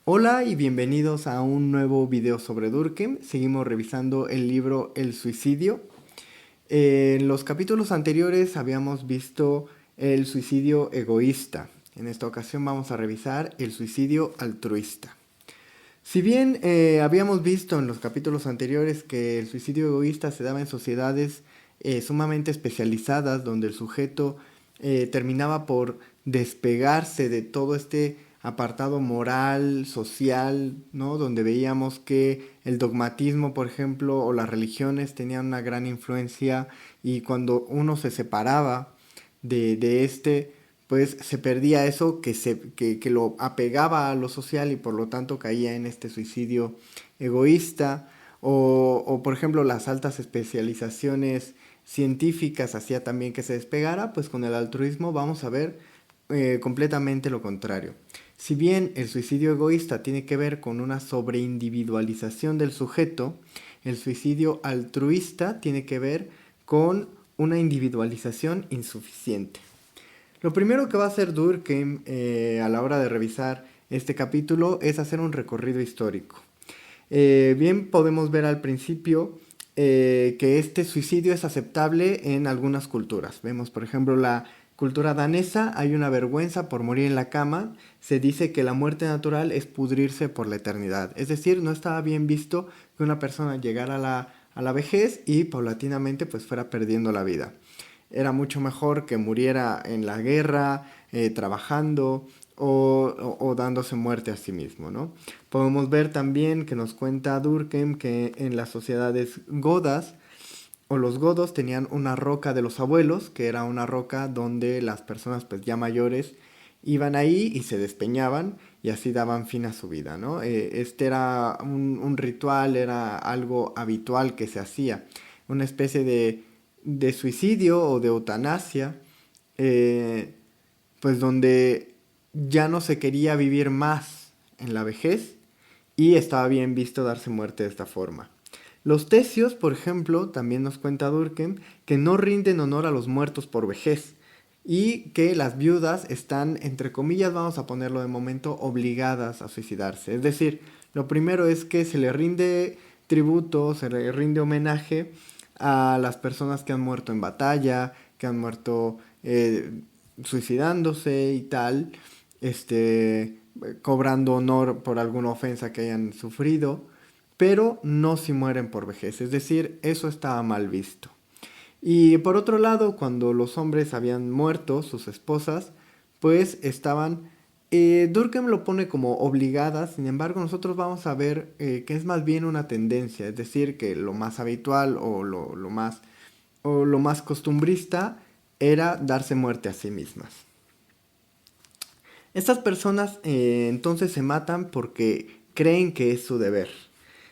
Hola y bienvenidos a un nuevo video sobre Durkheim. Seguimos revisando el libro El suicidio. En los capítulos anteriores habíamos visto el suicidio egoísta. En esta ocasión vamos a revisar el suicidio altruista. Si bien habíamos visto en los capítulos anteriores que el suicidio egoísta se daba en sociedades sumamente especializadas, donde el sujeto terminaba por despegarse de todo este apartado moral, social, ¿no? Donde veíamos que el dogmatismo, por ejemplo, o las religiones tenían una gran influencia y cuando uno se separaba de este, pues se perdía eso que lo apegaba a lo social y por lo tanto caía en este suicidio egoísta. O por ejemplo las altas especializaciones científicas hacía también que se despegara, pues con el altruismo vamos a ver completamente lo contrario. Si bien el suicidio egoísta tiene que ver con una sobreindividualización del sujeto, el suicidio altruista tiene que ver con una individualización insuficiente. Lo primero que va a hacer Durkheim a la hora de revisar este capítulo es hacer un recorrido histórico. Bien podemos ver al principio que este suicidio es aceptable en algunas culturas. Vemos, por ejemplo, la cultura danesa, hay una vergüenza por morir en la cama. Se dice que la muerte natural es pudrirse por la eternidad. Es decir, no estaba bien visto que una persona llegara a la vejez y paulatinamente pues fuera perdiendo la vida. Era mucho mejor que muriera en la guerra, trabajando o dándose muerte a sí mismo, ¿no? Podemos ver también que nos cuenta Durkheim que en las sociedades godas o los godos tenían una roca de los abuelos, que era una roca donde las personas pues ya mayores iban ahí y se despeñaban y así daban fin a su vida, ¿no? Este era un ritual, era algo habitual que se hacía, una especie de suicidio o de eutanasia, eh, pues donde ya no se quería vivir más en la vejez y estaba bien visto darse muerte de esta forma. Los tesios, por ejemplo, también nos cuenta Durkheim, que no rinden honor a los muertos por vejez y que las viudas están, entre comillas, vamos a ponerlo de momento, obligadas a suicidarse. Es decir, lo primero es que se le rinde tributo, se le rinde homenaje a las personas que han muerto en batalla, que han muerto suicidándose y tal, cobrando honor por alguna ofensa que hayan sufrido, pero no si mueren por vejez, es decir, eso estaba mal visto. Y por otro lado, cuando los hombres habían muerto, sus esposas, pues estaban, Durkheim lo pone como obligadas, sin embargo nosotros vamos a ver que es más bien una tendencia, es decir, que lo más habitual o lo más costumbrista era darse muerte a sí mismas. Estas personas entonces se matan porque creen que es su deber.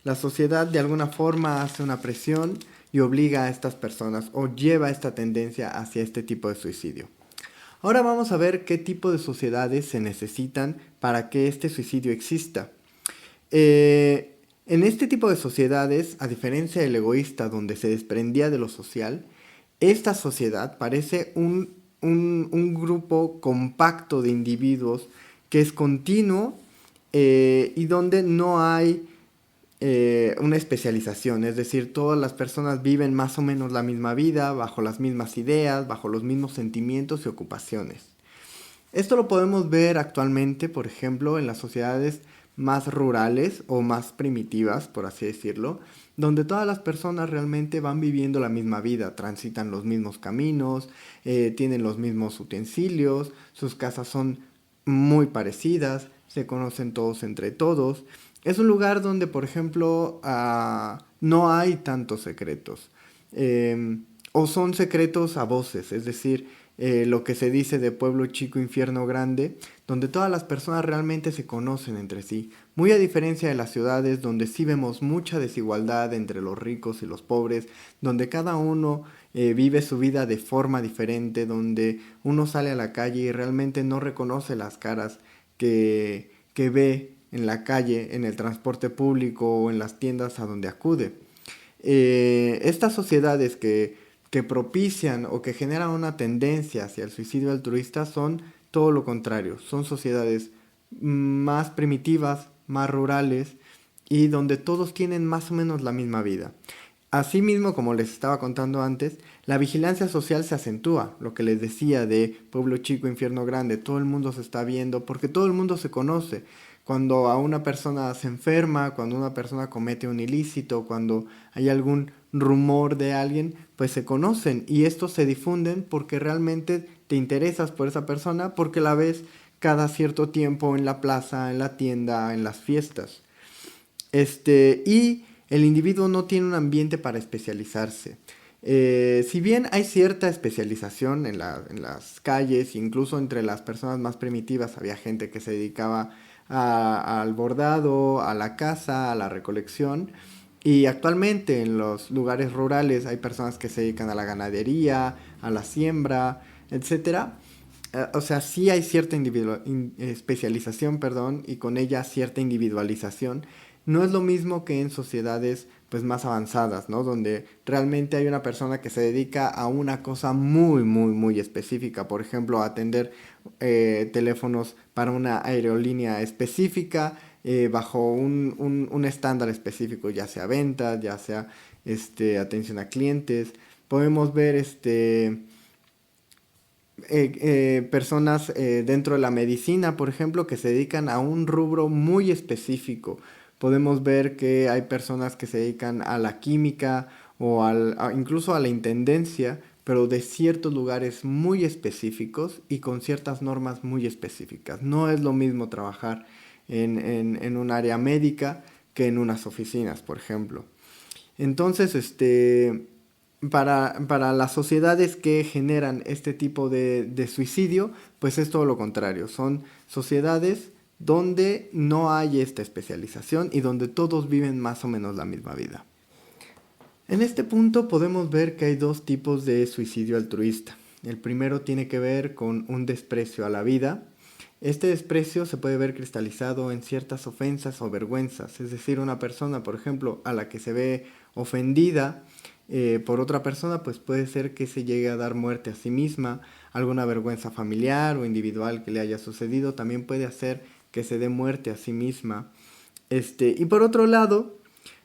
La sociedad de alguna forma hace una presión y obliga a estas personas o lleva esta tendencia hacia este tipo de suicidio. Ahora vamos a ver qué tipo de sociedades se necesitan para que este suicidio exista. En este tipo de sociedades, a diferencia del egoísta donde se desprendía de lo social, esta sociedad parece un grupo compacto de individuos que es continuo y donde no hay una especialización, es decir, todas las personas viven más o menos la misma vida, bajo las mismas ideas, bajo los mismos sentimientos y ocupaciones. Esto lo podemos ver actualmente, por ejemplo, en las sociedades más rurales o más primitivas, por así decirlo, donde todas las personas realmente van viviendo la misma vida, transitan los mismos caminos, tienen los mismos utensilios, sus casas son muy parecidas, se conocen todos entre todos. Es un lugar donde, por ejemplo, no hay tantos secretos. O son secretos a voces, es decir, lo que se dice de pueblo chico, infierno grande, donde todas las personas realmente se conocen entre sí. Muy a diferencia de las ciudades donde sí vemos mucha desigualdad entre los ricos y los pobres, donde cada uno vive su vida de forma diferente, donde uno sale a la calle y realmente no reconoce las caras que ve en la calle, en el transporte público o en las tiendas a donde acude. Estas sociedades que propician o que generan una tendencia hacia el suicidio altruista son todo lo contrario, son sociedades más primitivas, más rurales y donde todos tienen más o menos la misma vida. Asimismo, como les estaba contando antes, la vigilancia social se acentúa, lo que les decía de pueblo chico, infierno grande, todo el mundo se está viendo porque todo el mundo se conoce. Cuando a una persona se enferma, cuando una persona comete un ilícito, cuando hay algún rumor de alguien, pues se conocen y estos se difunden porque realmente te interesas por esa persona porque la ves cada cierto tiempo en la plaza, en la tienda, en las fiestas. Y el individuo no tiene un ambiente para especializarse. Si bien hay cierta especialización en las calles, incluso entre las personas más primitivas había gente que se dedicaba al bordado, a la caza, a la recolección. Y actualmente en los lugares rurales hay personas que se dedican a la ganadería, a la siembra, etcétera. O sea, sí hay cierta especialización, perdón, y con ella cierta individualización. No es lo mismo que en sociedades pues más avanzadas, ¿no? Donde realmente hay una persona que se dedica a una cosa muy, muy, muy específica. Por ejemplo, a atender teléfonos para una aerolínea específica, bajo un estándar específico, ya sea ventas, ya sea atención a clientes. Podemos ver personas dentro de la medicina, por ejemplo, que se dedican a un rubro muy específico. Podemos ver que hay personas que se dedican a la química o incluso a la intendencia, pero de ciertos lugares muy específicos y con ciertas normas muy específicas. No es lo mismo trabajar en un área médica que en unas oficinas, por ejemplo. Entonces, para las sociedades que generan este tipo de suicidio, pues es todo lo contrario. Son sociedades donde no hay esta especialización y donde todos viven más o menos la misma vida. En este punto podemos ver que hay dos tipos de suicidio altruista. El primero tiene que ver con un desprecio a la vida. Este desprecio se puede ver cristalizado en ciertas ofensas o vergüenzas, es decir, una persona, por ejemplo, a la que se ve ofendida por otra persona, pues puede ser que se llegue a dar muerte a sí misma, alguna vergüenza familiar o individual que le haya sucedido, también puede hacer que se dé muerte a sí misma. Y por otro lado,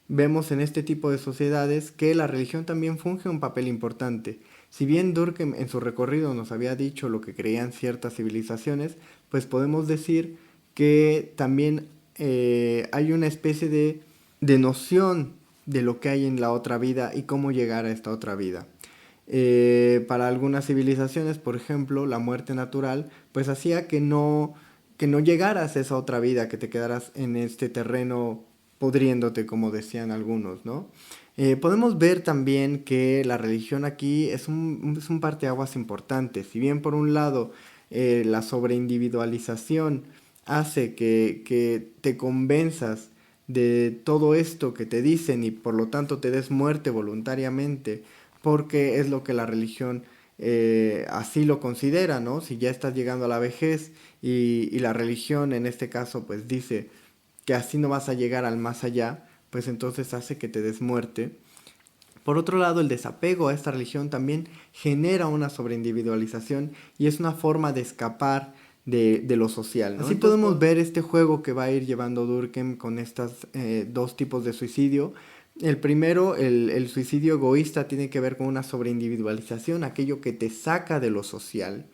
vemos en este tipo de sociedades que la religión también funge un papel importante. Si bien Durkheim en su recorrido nos había dicho lo que creían ciertas civilizaciones, pues podemos decir que también hay una especie de noción de lo que hay en la otra vida y cómo llegar a esta otra vida. Para algunas civilizaciones, por ejemplo, la muerte natural, pues hacía que no llegaras a esa otra vida, que te quedaras en este terreno pudriéndote, como decían algunos, ¿no? Podemos ver también que la religión aquí es un parteaguas importante. Si bien por un lado la sobreindividualización hace que te convenzas de todo esto que te dicen y por lo tanto te des muerte voluntariamente, porque es lo que la religión así lo considera, ¿no? Si ya estás llegando a la vejez y la religión en este caso pues dice que así no vas a llegar al más allá, pues entonces hace que te des muerte. Por otro lado, el desapego a esta religión también genera una sobreindividualización y es una forma de escapar de lo social, ¿no? Así podemos ver este juego que va a ir llevando Durkheim con estos dos tipos de suicidio. El primero, el suicidio egoísta, tiene que ver con una sobreindividualización, aquello que te saca de lo social,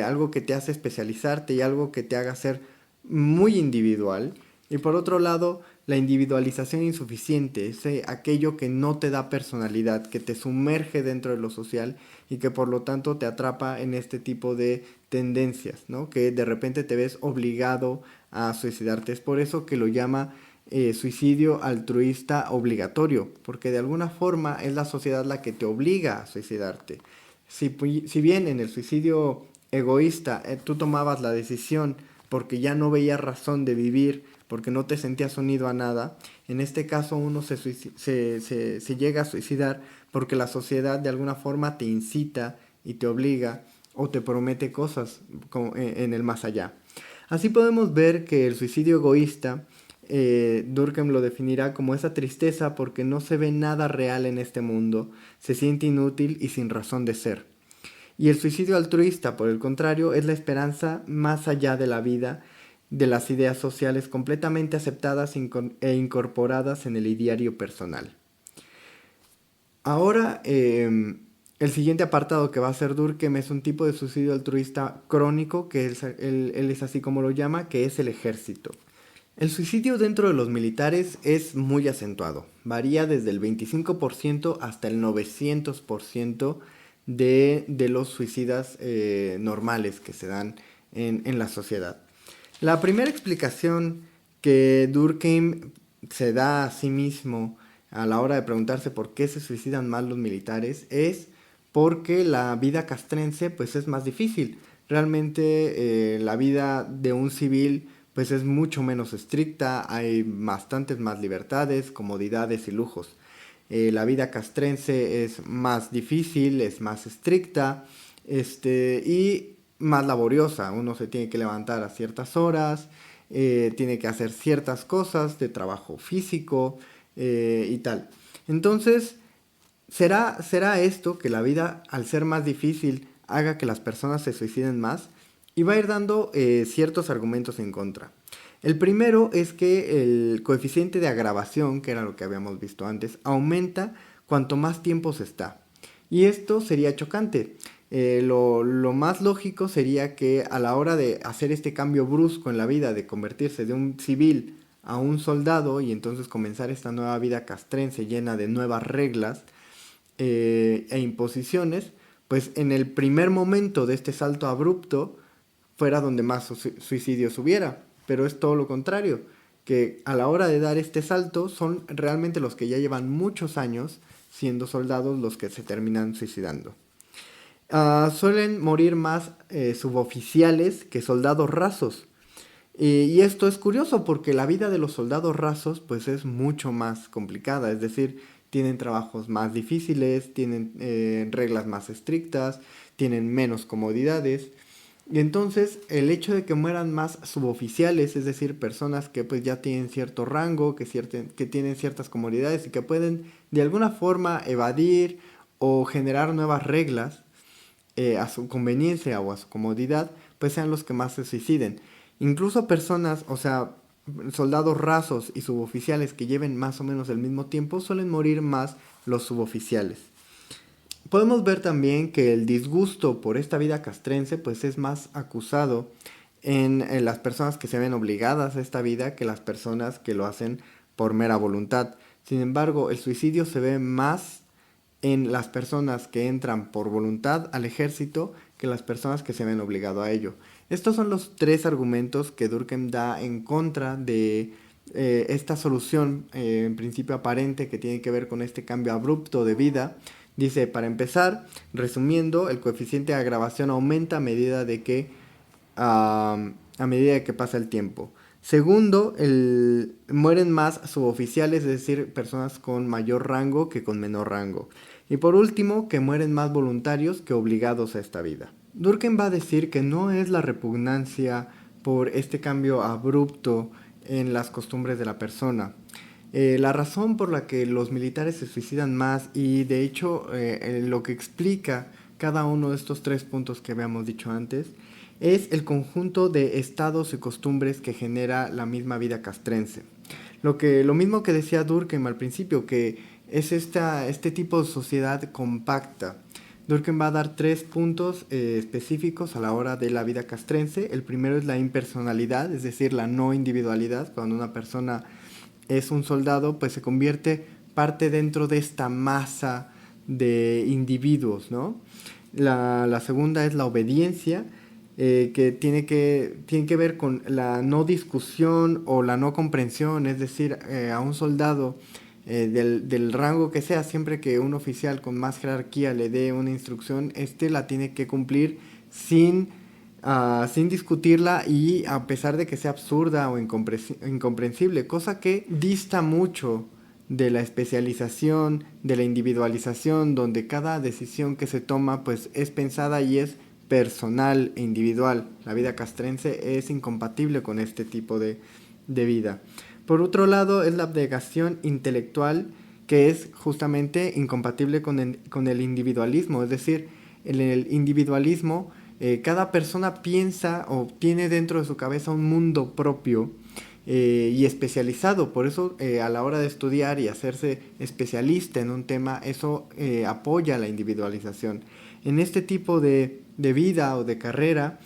algo que te hace especializarte y algo que te haga ser muy individual. Y por otro lado, la individualización insuficiente, es aquello que no te da personalidad, que te sumerge dentro de lo social y que por lo tanto te atrapa en este tipo de tendencias, ¿no? Que de repente te ves obligado a suicidarte. Es por eso que lo llama suicidio altruista obligatorio, porque de alguna forma es la sociedad la que te obliga a suicidarte. Si bien en el suicidio egoísta tú tomabas la decisión porque ya no veías razón de vivir, porque no te sentías unido a nada, en este caso uno se llega a suicidar porque la sociedad de alguna forma te incita y te obliga o te promete cosas en el más allá. Así podemos ver que el suicidio egoísta, Durkheim lo definirá como esa tristeza porque no se ve nada real en este mundo, se siente inútil y sin razón de ser. Y el suicidio altruista, por el contrario, es la esperanza más allá de la vida, de las ideas sociales completamente aceptadas e incorporadas en el ideario personal. Ahora, el siguiente apartado que va a hacer Durkheim es un tipo de suicidio altruista crónico, que él es así como lo llama, que es el ejército. El suicidio dentro de los militares es muy acentuado, varía desde el 25% hasta el 900% de los suicidas normales que se dan en la sociedad. La primera explicación que Durkheim se da a sí mismo a la hora de preguntarse por qué se suicidan más los militares es porque la vida castrense pues es más difícil. Realmente la vida de un civil pues es mucho menos estricta, hay bastantes más libertades, comodidades y lujos. La vida castrense es más difícil, es más estricta, y más laboriosa. Uno se tiene que levantar a ciertas horas, tiene que hacer ciertas cosas de trabajo físico y tal. Entonces, ¿será esto que la vida, al ser más difícil, haga que las personas se suiciden más? Y va a ir dando ciertos argumentos en contra. El primero es que el coeficiente de agravación, que era lo que habíamos visto antes, aumenta cuanto más tiempo se está. Y esto sería chocante. Lo más lógico sería que a la hora de hacer este cambio brusco en la vida, de convertirse de un civil a un soldado y entonces comenzar esta nueva vida castrense llena de nuevas reglas e imposiciones, pues en el primer momento de este salto abrupto fuera donde más suicidios hubiera. Pero es todo lo contrario, que a la hora de dar este salto son realmente los que ya llevan muchos años siendo soldados los que se terminan suicidando. Suelen morir más suboficiales que soldados rasos. Y esto es curioso porque la vida de los soldados rasos pues es mucho más complicada, es decir, tienen trabajos más difíciles, tienen reglas más estrictas, tienen menos comodidades. Y entonces el hecho de que mueran más suboficiales, es decir, personas que pues ya tienen cierto rango, que tienen ciertas comodidades y que pueden de alguna forma evadir o generar nuevas reglas a su conveniencia o a su comodidad, pues sean los que más se suiciden. Incluso personas, o sea, soldados rasos y suboficiales que lleven más o menos el mismo tiempo, suelen morir más los suboficiales. Podemos ver también que el disgusto por esta vida castrense pues es más acusado en las personas que se ven obligadas a esta vida que las personas que lo hacen por mera voluntad. Sin embargo, el suicidio se ve más en las personas que entran por voluntad al ejército que las personas que se ven obligadas a ello. Estos son los tres argumentos que Durkheim da en contra de esta solución en principio aparente que tiene que ver con este cambio abrupto de vida. Dice, para empezar, resumiendo, el coeficiente de agravación aumenta a medida de que pasa el tiempo. Segundo, mueren más suboficiales, es decir, personas con mayor rango que con menor rango. Y por último, que mueren más voluntarios que obligados a esta vida. Durkheim va a decir que no es la repugnancia por este cambio abrupto en las costumbres de la persona. La razón por la que los militares se suicidan más y de hecho lo que explica cada uno de estos tres puntos que habíamos dicho antes es el conjunto de estados y costumbres que genera la misma vida castrense. Lo mismo que decía Durkheim al principio, que es este tipo de sociedad compacta. Durkheim va a dar tres puntos específicos a la hora de la vida castrense. El primero es la impersonalidad, es decir, la no individualidad. Cuando una persona es un soldado, pues se convierte parte dentro de esta masa de individuos, ¿no? La segunda es la obediencia, que tiene que ver con la no discusión o la no comprensión, es decir, a un soldado del rango que sea, siempre que un oficial con más jerarquía le dé una instrucción, la tiene que cumplir sin discutirla y a pesar de que sea absurda o incomprensible, cosa que dista mucho de la especialización, de la individualización, donde cada decisión que se toma pues es pensada y es personal e individual. La vida castrense es incompatible con este tipo de vida. Por otro lado, es la abnegación intelectual, que es justamente incompatible con el individualismo, es decir, en el individualismo Cada persona piensa o tiene dentro de su cabeza un mundo propio y especializado. Por eso a la hora de estudiar y hacerse especialista en un tema, eso apoya la individualización. En este tipo de vida o de carrera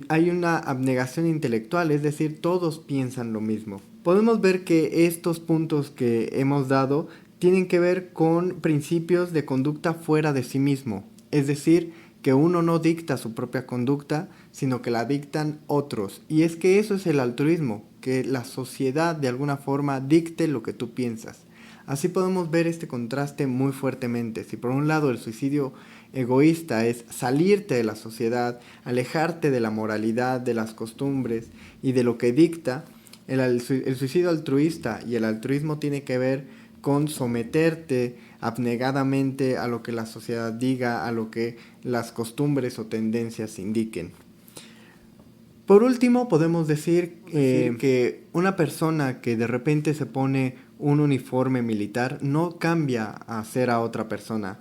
hay una abnegación intelectual, es decir, todos piensan lo mismo. Podemos ver que estos puntos que hemos dado tienen que ver con principios de conducta fuera de sí mismo, es decir, que uno no dicta su propia conducta, sino que la dictan otros. Y es que eso es el altruismo, que la sociedad de alguna forma dicte lo que tú piensas. Así podemos ver este contraste muy fuertemente. Si por un lado el suicidio egoísta es salirte de la sociedad, alejarte de la moralidad, de las costumbres y de lo que dicta, el suicidio altruista y el altruismo tiene que ver con someterte abnegadamente a lo que la sociedad diga, a lo que las costumbres o tendencias indiquen. Por último, podemos decir que una persona que de repente se pone un uniforme militar no cambia a ser a otra persona,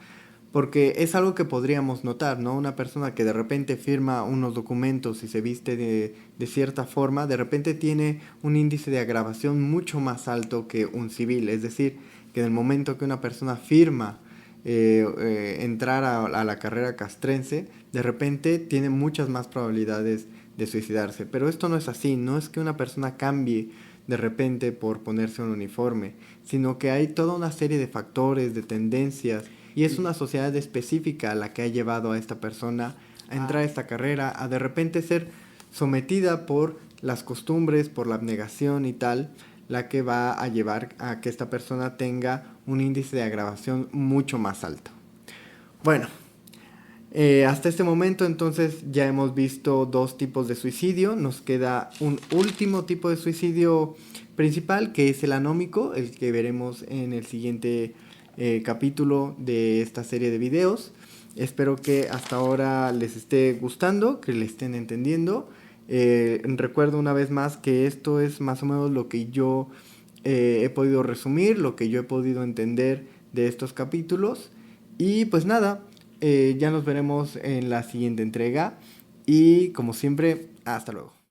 porque es algo que podríamos notar, ¿no? Una persona que de repente firma unos documentos y se viste de cierta forma, de repente tiene un índice de agravación mucho más alto que un civil, es decir, que en el momento que una persona firma entrar a la carrera castrense, de repente tiene muchas más probabilidades de suicidarse. Pero esto no es así, no es que una persona cambie de repente por ponerse un uniforme, sino que hay toda una serie de factores, de tendencias, y es una sociedad específica la que ha llevado a esta persona a entrar a esta carrera, a de repente ser sometida por las costumbres, por la abnegación y tal, la que va a llevar a que esta persona tenga un índice de agravación mucho más alto. Bueno, hasta este momento entonces ya hemos visto dos tipos de suicidio. Nos queda un último tipo de suicidio principal, que es el anómico, el que veremos en el siguiente capítulo de esta serie de videos. Espero que hasta ahora les esté gustando, que le estén entendiendo. Recuerdo una vez más que esto es más o menos lo que yo he podido resumir, lo que yo he podido entender de estos capítulos. Y pues nada, ya nos veremos en la siguiente entrega y como siempre, hasta luego.